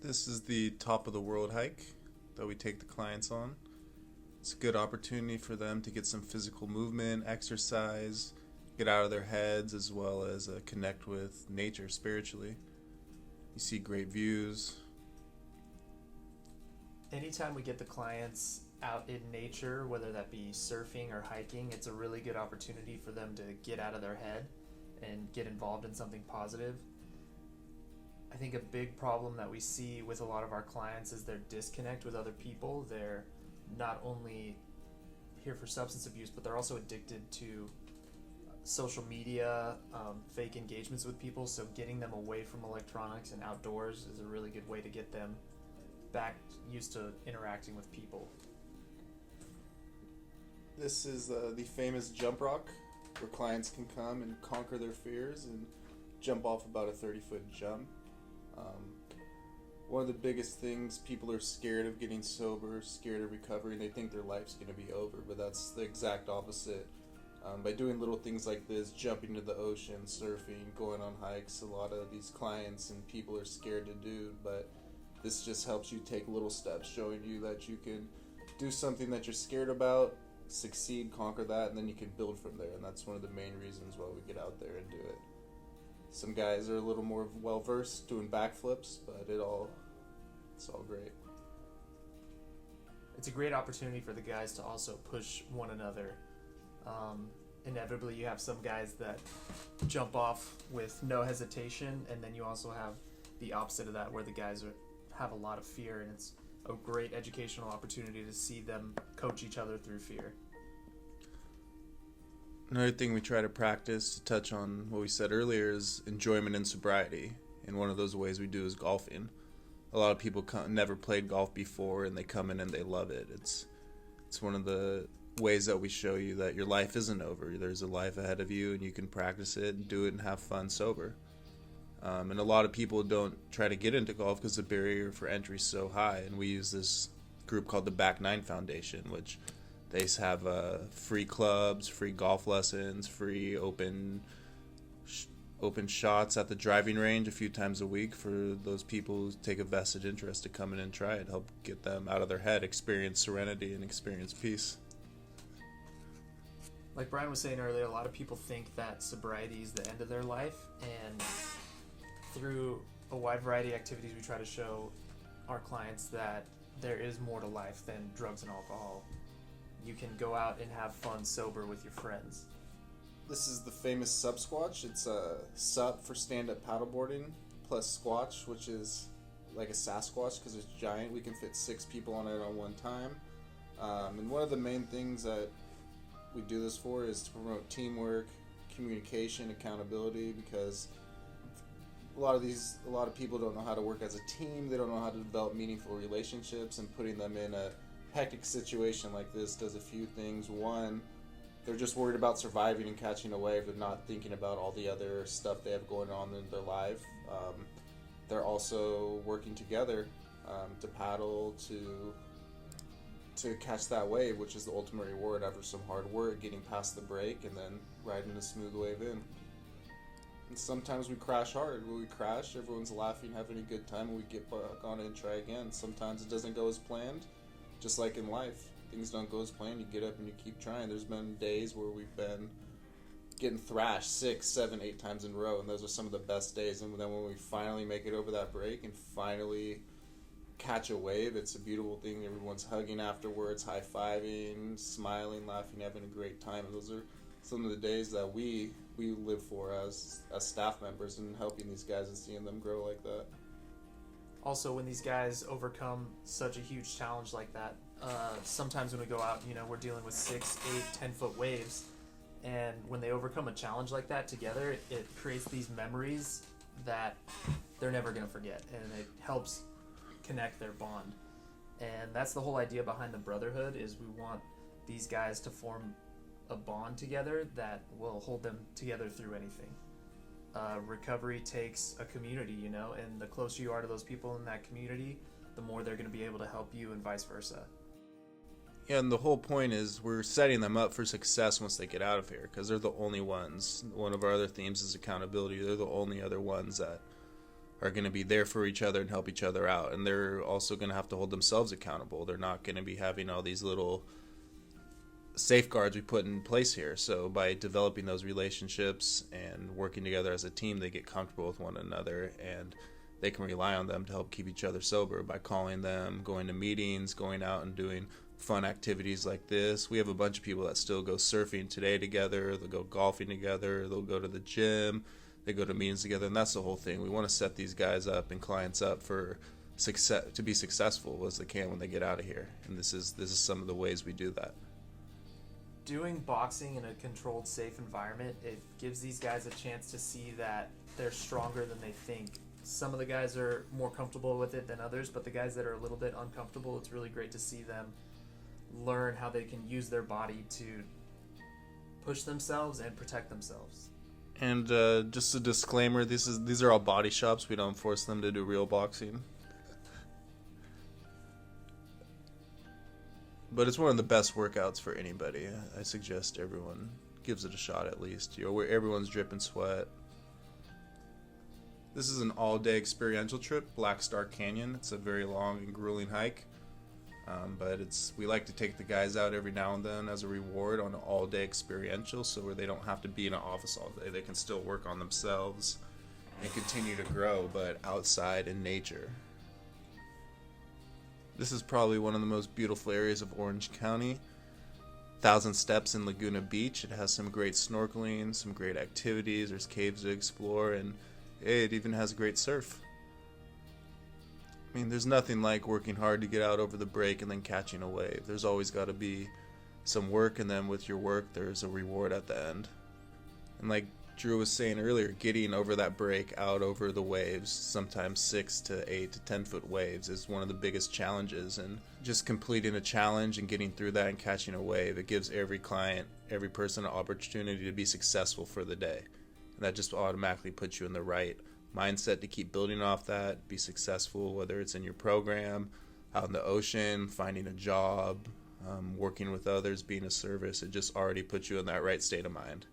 This is the top of the world hike that we take the clients on. It's a good opportunity for them to get some physical movement, exercise, get out of their heads, as well as connect with nature spiritually. You see great views. Anytime we get the clients out in nature, whether that be surfing or hiking, it's a really good opportunity for them to get out of their head and get involved in something positive. I think a big problem that we see with a lot of our clients is their disconnect with other people. They're not only here for substance abuse, but they're also addicted to social media, fake engagements with people. So getting them away from electronics and outdoors is a really good way to get them back used to interacting with people. This is the famous jump rock, where clients can come and conquer their fears and jump off about a 30-foot jump. One of the biggest things, people are scared of getting sober, scared of recovery, and they think their life's going to be over, but that's the exact opposite. By doing little things like this, jumping to the ocean, surfing, going on hikes, a lot of these clients and people are scared to do, but this just helps you take little steps, showing you that you can do something that you're scared about, succeed, conquer that, and then you can build from there, and that's one of the main reasons why we get out there and do it. Some guys are a little more well-versed doing backflips, but it's all great. It's a great opportunity for the guys to also push one another. Inevitably, you have some guys that jump off with no hesitation, and then you also have the opposite of that, where the guys have a lot of fear, and it's a great educational opportunity to see them coach each other through fear. Another thing we try to practice, to touch on what we said earlier, is enjoyment and sobriety. And one of those ways we do is golfing. A lot of people never played golf before, and they come in and they love it. It's one of the ways that we show you that your life isn't over. There's a life ahead of you, and you can practice it and do it and have fun sober. And a lot of people don't try to get into golf because the barrier for entry is so high. And we use this group called the Back Nine Foundation, which they have free clubs, free golf lessons, free open shots at the driving range a few times a week for those people who take a vested interest to come in and try it, help get them out of their head, experience serenity, and experience peace. Like Brian was saying earlier, a lot of people think that sobriety is the end of their life, and through a wide variety of activities, we try to show our clients that there is more to life than drugs and alcohol. You can go out and have fun sober with your friends. This is the famous SUP Squatch. It's a SUP for stand-up paddleboarding plus Squatch, which is like a Sasquatch because it's giant. We can fit 6 people on it at one time. And one of the main things that we do this for is to promote teamwork, communication, accountability, because a lot of people don't know how to work as a team. They don't know how to develop meaningful relationships, and putting them in a hectic situation like this does a few things. One, they're just worried about surviving and catching a wave. They're not thinking about all the other stuff they have going on in their life. They're also working together to paddle, to catch that wave, which is the ultimate reward after some hard work, getting past the break and then riding a smooth wave in. And sometimes we crash hard. When we crash, everyone's laughing, having a good time, and we get back on it and try again. Sometimes it doesn't go as planned, just like in life. Things don't go as planned, you get up and you keep trying. There's been days where we've been getting thrashed 6, 7, 8 times in a row, and those are some of the best days. And then when we finally make it over that break and finally catch a wave, it's a beautiful thing. Everyone's hugging afterwards, high-fiving, smiling, laughing, having a great time. And those are some of the days that we live for as staff members, and helping these guys and seeing them grow like that. Also, when these guys overcome such a huge challenge like that, sometimes when we go out, we're dealing with 6, 8, 10-foot waves, and when they overcome a challenge like that together, it creates these memories that they're never going to forget, and it helps connect their bond. And that's the whole idea behind the brotherhood, is we want these guys to form a bond together that will hold them together through anything. Recovery takes a community, and the closer you are to those people in that community, the more they're going to be able to help you, and vice versa. Yeah, and the whole point is we're setting them up for success once they get out of here, because they're the only ones. One of our other themes is accountability. They're the only other ones that are going to be there for each other and help each other out. And they're also going to have to hold themselves accountable. They're not going to be having all these little safeguards we put in place here. So by developing those relationships and working together as a team, they get comfortable with one another, and they can rely on them to help keep each other sober by calling them, going to meetings, going out and doing fun activities like this. We have a bunch of people that still go surfing today together. They'll go golfing together. They'll go to the gym. They go to meetings together, and that's the whole thing. We want to set these guys up and clients up for success, to be successful as they can when they get out of here. And this is some of the ways we do that. Doing boxing in a controlled, safe environment, it gives these guys a chance to see that they're stronger than they think. Some of the guys are more comfortable with it than others, but the guys that are a little bit uncomfortable, it's really great to see them learn how they can use their body to push themselves and protect themselves. And just a disclaimer, these are all body shops. We don't force them to do real boxing. But it's one of the best workouts for anybody. I suggest everyone gives it a shot at least. Where everyone's dripping sweat. This is an all-day experiential trip, Black Star Canyon. It's a very long and grueling hike. But we like to take the guys out every now and then as a reward on an all-day experiential, so where they don't have to be in an office all day. They can still work on themselves and continue to grow, but outside in nature. This is probably one of the most beautiful areas of Orange County. 1,000 Steps in Laguna Beach. It has some great snorkeling, some great activities. There's caves to explore, and it even has great surf. I mean, there's nothing like working hard to get out over the break and then catching a wave. There's always got to be some work, and then with your work, there's a reward at the end. And like Drew was saying earlier, getting over that break out over the waves, sometimes 6 to 8 to 10 foot waves, is one of the biggest challenges. And just completing a challenge and getting through that and catching a wave, it gives every client, every person an opportunity to be successful for the day. And that just automatically puts you in the right mindset to keep building off that, be successful, whether it's in your program, out in the ocean, finding a job, working with others, being a service. It just already puts you in that right state of mind.